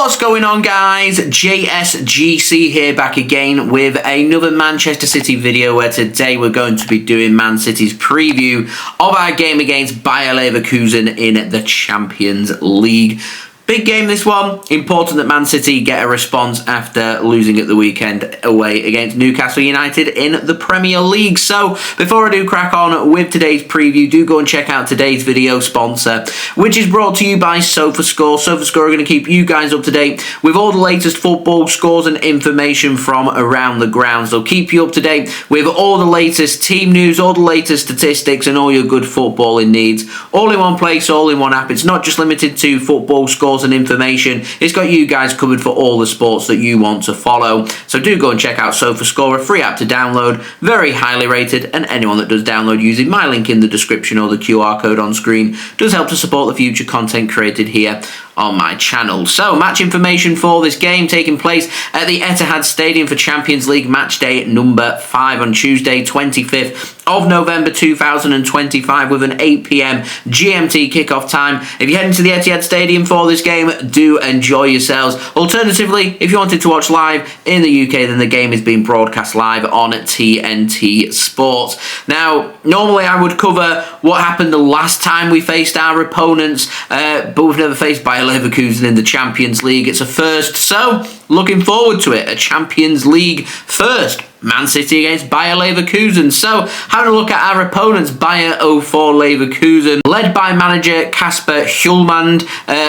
What's going on, guys? JSGC here, back again with another Manchester City video, where today we're going to be doing Man City's preview of our game against Bayer Leverkusen in the Champions League. Big game, this one. Important that Man City get a response after losing at the weekend away against Newcastle United in the Premier League. So, before I do crack on with today's preview, do go and check out today's video sponsor, which is brought to you by SofaScore. SofaScore are going to keep you guys up to date with all the latest football scores and information from around the grounds. They'll keep you up to date with all the latest team news, all the latest statistics, and all your good footballing needs. All in one place, all in one app. It's not just limited to football scores and information. It's got you guys covered for all the sports that you want to follow. So do go and check out SofaScore, a free app to download, very highly rated, and anyone that does download using my link in the description or the QR code on screen does help to support the future content created here on my channel. So, match information for this game taking place at the Etihad Stadium for Champions League match day number 5 on Tuesday, 25th of November 2025, with an 8 PM GMT kickoff time. If you're heading to the Etihad Stadium for this game, do enjoy yourselves. Alternatively, if you wanted to watch live in the UK, then the game is being broadcast live on TNT Sports. Now, normally I would cover what happened the last time we faced our opponents, but we've never faced Bayer Leverkusen in the Champions League. It's a first, so looking forward to it. A Champions League first. Man City against Bayer Leverkusen. So, having a look at our opponents, Bayer 04 Leverkusen, led by manager Kasper Hjulmand,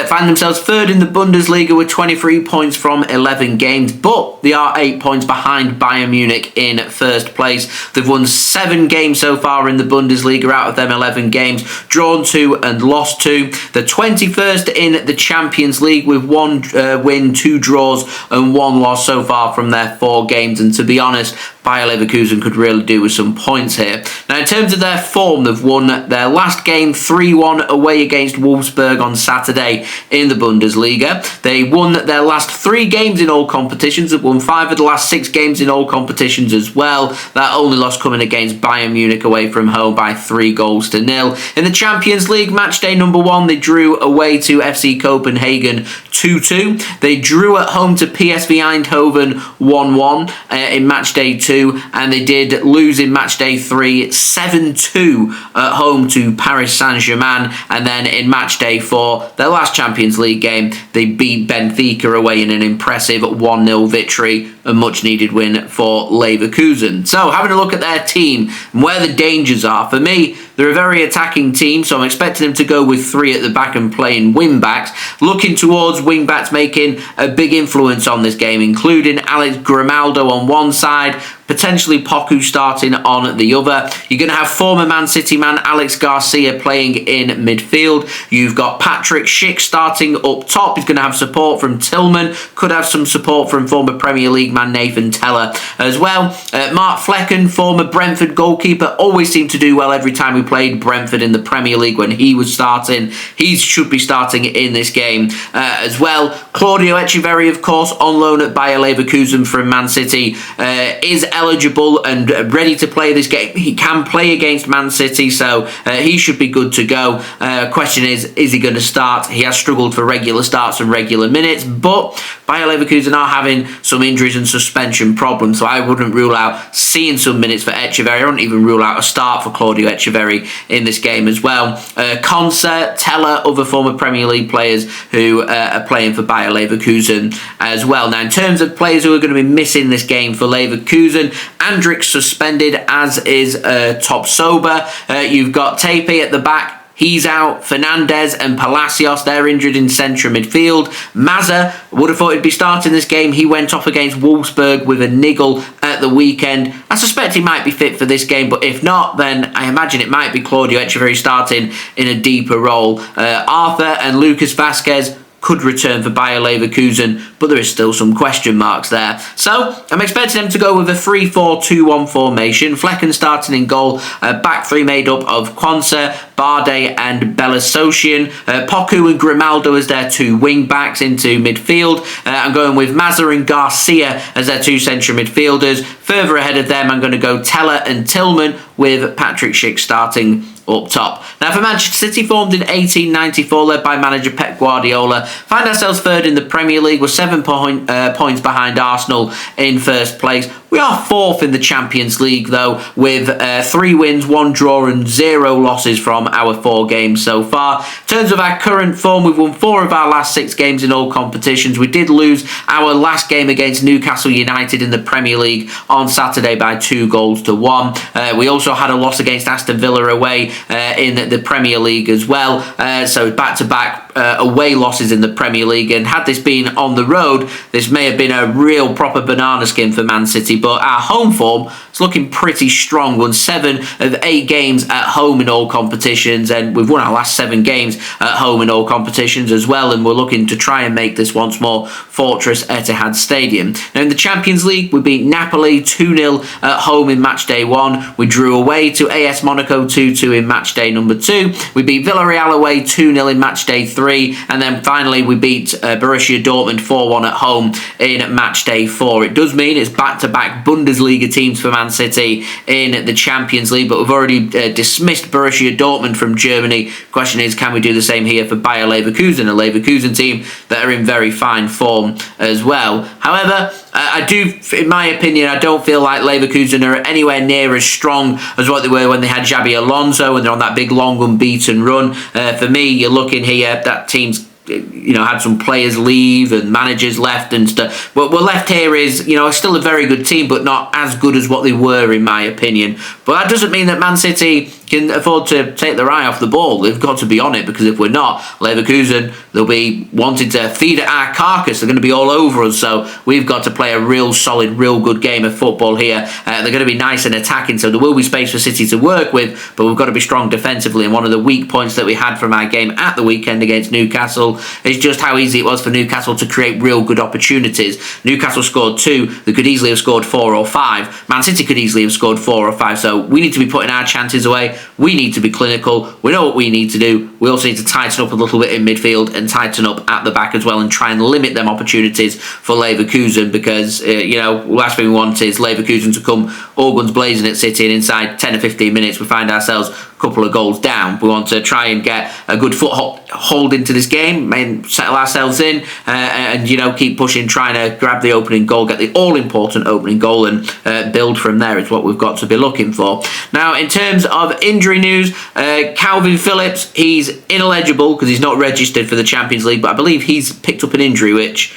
find themselves third in the Bundesliga with 23 points from 11 games, but they are 8 points behind Bayern Munich in first place. They've won 7 games so far in the Bundesliga, out of them 11 games, drawn 2 and lost 2. They're 21st in the Champions League with 1 win, 2 draws and 1 loss so far from their 4 games, and to be honest, Bayer Leverkusen could really do with some points here. Now, in terms of their form, they've won their last game 3-1 away against Wolfsburg on Saturday in the Bundesliga. They won their last 3 games in all competitions. They've won 5 of the last 6 games in all competitions as well. That only loss coming against Bayern Munich away from home by 3-0. In the Champions League match day number 1, they drew away to FC Copenhagen 2-2. They drew at home to PSV Eindhoven 1-1 in match day 2, and they did lose in match day 3 7-2 at home to Paris Saint-Germain, and then in match day 4, their last Champions League game, they beat Benfica away in an impressive 1-0 victory, a much needed win for Leverkusen. So, having a look at their team and where the dangers are, for me, they're a very attacking team, so I'm expecting them to go with 3 at the back and playing wing-backs. Looking towards wing-backs making a big influence on this game, including Alex Grimaldo on one side, potentially Doku starting on the other. You're going to have former Man City man Alex Garcia playing in midfield. You've got Patrick Schick starting up top. He's going to have support from Tillman. Could have some support from former Premier League man Nathan Teller as well. Mark Flecken, former Brentford goalkeeper, always seemed to do well every time we played Brentford in the Premier League when he was starting. He should be starting in this game as well. Claudio Echeverri, of course, on loan at Bayer Leverkusen from Man City, is eligible and ready to play this game. He can play against Man City, so he should be good to go. Question is he going to start? He has struggled for regular starts and regular minutes, but Bayer Leverkusen are having some injuries and suspension problems, so I wouldn't rule out seeing some minutes for Echeverri. I wouldn't even rule out a start for Claudio Echeverri in this game as well. Konsa, Teller, other former Premier League players who are playing for Bayer Leverkusen as well. Now, in terms of players who are going to be missing this game for Leverkusen, Andrich suspended, as is Top Sober. You've got Tepe at the back. He's out. Fernandez and Palacios, they're injured in central midfield. Mazza, would have thought he'd be starting this game. He went off against Wolfsburg with a niggle at the weekend. I suspect he might be fit for this game, but if not, then I imagine it might be Claudio Echeverri starting in a deeper role. Arthur and Lucas Vasquez could return for Bayer Leverkusen, but there is still some question marks there. So, I'm expecting them to go with a 3-4-2-1 formation. Flecken starting in goal, back 3 made up of Konsa, Barde and Belasosian. Doku and Grimaldo as their 2 wing-backs into midfield. I'm going with Mazza and Garcia as their 2 central midfielders. Further ahead of them, I'm going to go Teller and Tillman with Patrick Schick starting up top. Now, for Manchester City, formed in 1894, led by manager Pep Guardiola. Find ourselves third in the Premier League. We're 7 points behind Arsenal in first place. We are fourth in the Champions League, though, with 3 wins, 1 draw and 0 losses from our 4 games so far. In terms of our current form, we've won 4 of our last 6 games in all competitions. We did lose our last game against Newcastle United in the Premier League on Saturday by 2-1. We also had a loss against Aston Villa away in the Premier League as well. So back-to-back away losses in the Premier League, and had this been on the road, this may have been a real proper banana skin for Man City, but our home form is looking pretty strong. Won 7 of 8 games at home in all competitions, and we've won our last 7 games at home in all competitions as well, and we're looking to try and make this once more Fortress Etihad Stadium. Now in the Champions League, we beat Napoli 2-0 at home in match day 1. We drew away to AS Monaco 2-2 in match day number 2. We beat Villarreal away 2-0 in match day 3, and then finally we beat Borussia Dortmund 4-1 at home in match day 4. It does mean it's back-to-back Bundesliga teams for Man City in the Champions League, but we've already dismissed Borussia Dortmund from Germany. Question is, can we do the same here for Bayer Leverkusen, a Leverkusen team that are in very fine form as well? However, in my opinion, I don't feel like Leverkusen are anywhere near as strong as what they were when they had Xabi Alonso and they're on that big long unbeaten run. For me, you're looking here, that team's had some players leave and managers left and stuff. What we're left here is, still a very good team, but not as good as what they were, in my opinion. But that doesn't mean that Man City can afford to take their eye off the ball. They've got to be on it, because if we're not, Leverkusen, they'll be wanting to feed at our carcass. They're going to be all over us, so we've got to play a real solid, real good game of football here. They're going to be nice and attacking, so there will be space for City to work with, but we've got to be strong defensively. And one of the weak points that we had from our game at the weekend against Newcastle is just how easy it was for Newcastle to create real good opportunities. Newcastle scored 2. They could easily have scored 4 or 5. Man City could easily have scored 4 or 5, so we need to be putting our chances away. We need to be clinical. We know what we need to do. We also need to tighten up a little bit in midfield and tighten up at the back as well, and try and limit them opportunities for Leverkusen, because last thing we want is Leverkusen to come all guns blazing at City, and inside 10 or 15 minutes we find ourselves a couple of goals down. We want to try and get a good foothold into this game and settle ourselves in, and keep pushing, trying to grab the opening goal, get the all-important opening goal, and build from there is what we've got to be looking for. Now, in terms of injury news, Calvin Phillips, he's ineligible because he's not registered for the Champions League, but I believe he's picked up an injury, which,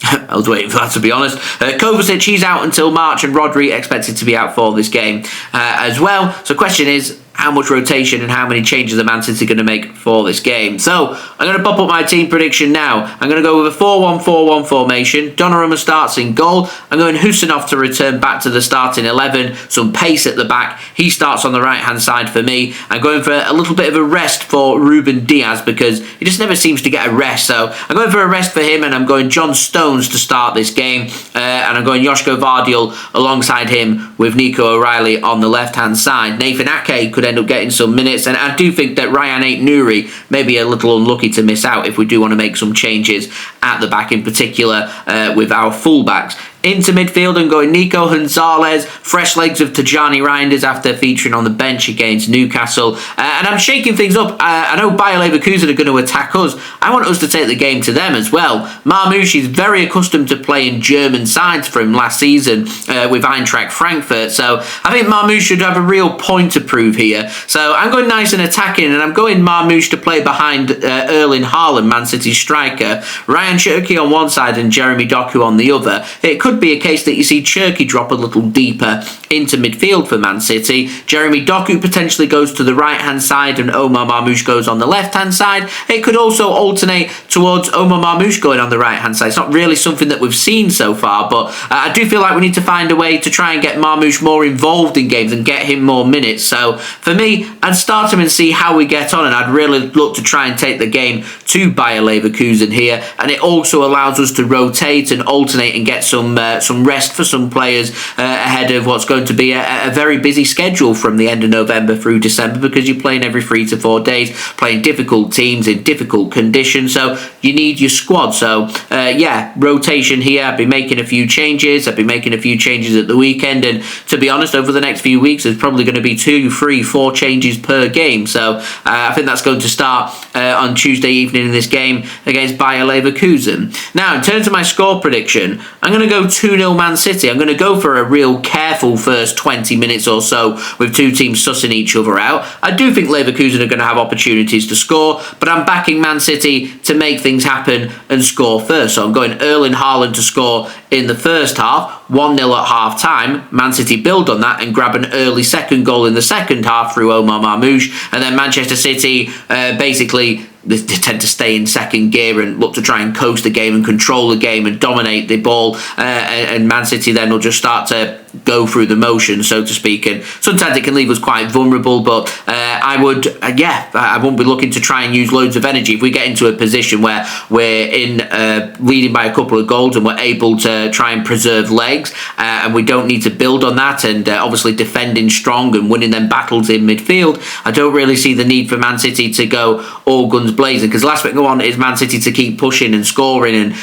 I was waiting for that, to be honest. Kovacic, he's out until March, and Rodri expected to be out for this game as well. So the question is, how much rotation and how many changes are Man City going to make for this game? So I'm going to pop up my team prediction now. I'm going to go with a 4-1-4-1 formation. Donnarumma starts in goal. I'm going Khusanov to return back to the starting 11. Some pace at the back. He starts on the right-hand side for me. I'm going for a little bit of a rest for Ruben Diaz, because he just never seems to get a rest. So I'm going for a rest for him, and I'm going John Stones to start this game. And I'm going Josko Gvardiol alongside him with Nico O'Reilly on the left-hand side. Nathan Ake could end up getting some minutes, and I do think that Rayan Ait-Nouri may be a little unlucky to miss out if we do want to make some changes at the back, in particular with our fullbacks. Into midfield, I'm going Nico, Gonzalez, fresh legs of Tijjani, Reijnders after featuring on the bench against Newcastle. And I'm shaking things up. I know Bayer Leverkusen are going to attack us. I want us to take the game to them as well. Marmoush is very accustomed to playing German sides from last season with Eintracht Frankfurt. So I think Marmoush should have a real point to prove here. So I'm going nice and attacking, and I'm going Marmoush to play behind Erling Haaland, Man City striker. Rayan Cherki on one side and Jeremy Doku on the other. It could be a case that you see Cherki drop a little deeper into midfield for Man City. Jeremy Doku potentially goes to the right-hand side and Omar Marmoush goes on the left-hand side. It could also alternate towards Omar Marmoush going on the right-hand side. It's not really something that we've seen so far, but I do feel like we need to find a way to try and get Marmoush more involved in games and get him more minutes. So for me, I'd start him and see how we get on, and I'd really look to try and take the game to Bayer Leverkusen here. And it also allows us to rotate and alternate and get some some rest for some players ahead of what's going to be a very busy schedule from the end of November through December, because you're playing every 3 to 4 days, playing difficult teams in difficult conditions, so you need your squad. So yeah, rotation here. I've been making a few changes. I've been making a few changes at the weekend, and to be honest, over the next few weeks there's probably going to be 2, 3, 4 changes per game. So I think that's going to start on Tuesday evening in this game against Bayer Leverkusen. Now, in terms of my score prediction, I'm going to go 2-0 Man City. I'm going to go for a real careful first 20 minutes or so with two teams sussing each other out. I do think Leverkusen are going to have opportunities to score, but I'm backing Man City to make things happen and score first. So I'm going Erling Haaland to score in the first half, 1-0 at half time. Man City build on that and grab an early second goal in the second half through Omar, and then Manchester City basically they tend to stay in second gear and look to try and coast the game and control the game and dominate the ball, and Man City then will just start to go through the motion, so to speak, and sometimes it can leave us quite vulnerable, but I won't be looking to try and use loads of energy. If we get into a position where we're leading by a couple of goals and we're able to try and preserve legs, and we don't need to build on that, and obviously defending strong and winning them battles in midfield, I don't really see the need for Man City to go all guns blazing, because the last thing I want is Man City to keep pushing and scoring and,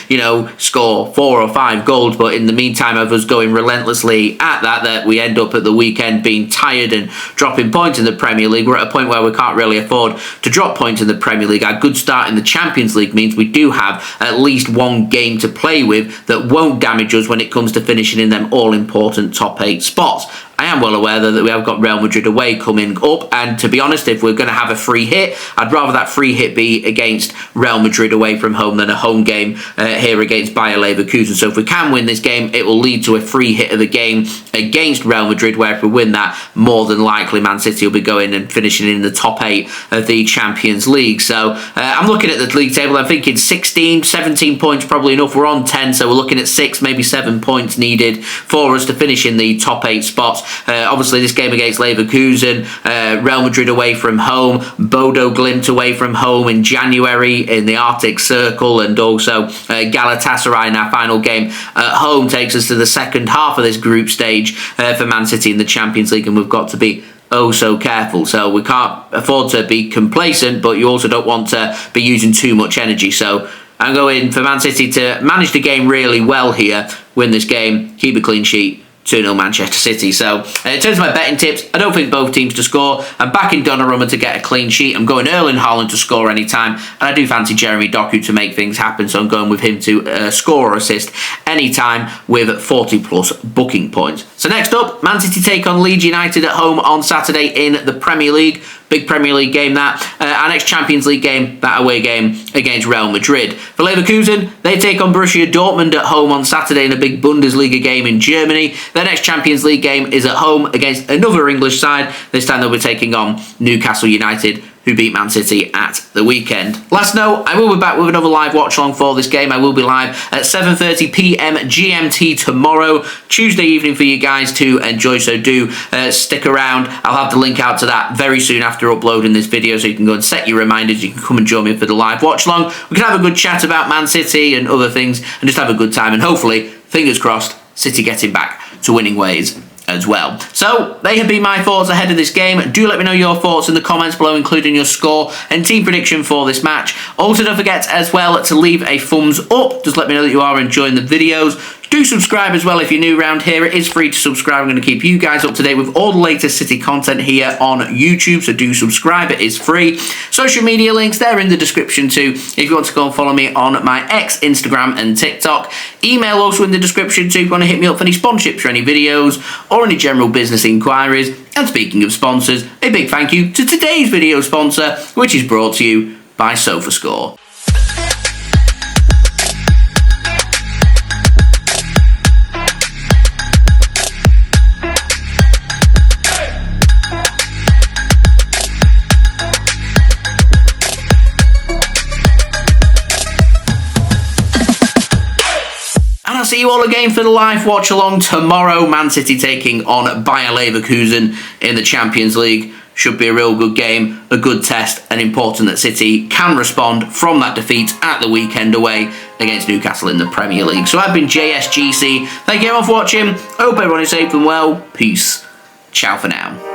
score 4 or 5 goals, but in the meantime of us going relentlessly at that we end up at the weekend being tired and dropping points in the Premier League. We're at a point where we can't really afford to drop points in the Premier League. Our good start in the Champions League means we do have at least one game to play with that won't damage us when it comes to finishing in them all-important top 8 spots. I am well aware that we have got Real Madrid away coming up, and to be honest, if we're going to have a free hit, I'd rather that free hit be against Real Madrid away from home than a home game here against Bayer Leverkusen. So if we can win this game, it will lead to a free hit of the game against Real Madrid, where if we win that, more than likely Man City will be going and finishing in the top 8 of the Champions League. So I'm looking at the league table, I'm thinking 16, 17 points probably enough. We're on 10, so we're looking at 6, maybe 7 points needed for us to finish in the top 8 spots. Obviously this game against Leverkusen, Real Madrid away from home, Bodo Glimt away from home in January in the Arctic Circle, and also Galatasaray in our final game at home takes us to the second half of this group stage for Man City in the Champions League, and we've got to be so careful. So we can't afford to be complacent, but you also don't want to be using too much energy. So I'm going for Man City to manage the game really well here, win this game, keep a clean sheet, 2-0 Manchester City. So in terms of my betting tips, I don't think both teams to score. I'm backing Donnarumma to get a clean sheet. I'm going Erling Haaland to score anytime, and I do fancy Jeremy Doku to make things happen, so I'm going with him to score or assist anytime with 40 plus booking points. So next up, Man City take on Leeds United at home on Saturday in the Premier League. Big Premier League game that. Our next Champions League game, that away game against Real Madrid. For Leverkusen, they take on Borussia Dortmund at home on Saturday in a big Bundesliga game in Germany. Their next Champions League game is at home against another English side. This time they'll be taking on Newcastle United, who beat Man City at the weekend. Last note, I will be back with another live watch along for this game. I will be live at 7:30 PM GMT tomorrow, Tuesday evening, for you guys to enjoy, so do stick around. I'll have the link out to that very soon after uploading this video, so you can go and set your reminders. You can come and join me for the live watch along. We can have a good chat about Man City and other things and just have a good time, and hopefully, fingers crossed, City getting back to winning ways as well. So they have been my thoughts ahead of this game. Do let me know your thoughts in the comments below, including your score and team prediction for this match. Also, don't forget as well to leave a thumbs up. Just let me know that you are enjoying the videos. Do subscribe as well if you're new around here. It is free to subscribe. I'm going to keep you guys up to date with all the latest City content here on YouTube, so do subscribe. It is free. Social media links, they're in the description too, if you want to go and follow me on my X, Instagram and TikTok. Email also in the description too if you want to hit me up for any sponsorships for any videos or any general business inquiries. And speaking of sponsors, a big thank you to today's video sponsor, which is brought to you by SofaScore. I'll see you all again for the live watch along tomorrow. Man City taking on Bayer Leverkusen in the Champions League. should be a real good game, a good test, and important that City can respond from that defeat at the weekend away against Newcastle in the Premier League. So I've been JSGC. Thank you everyone for watching. I hope everyone is safe and well. Peace. Ciao for now.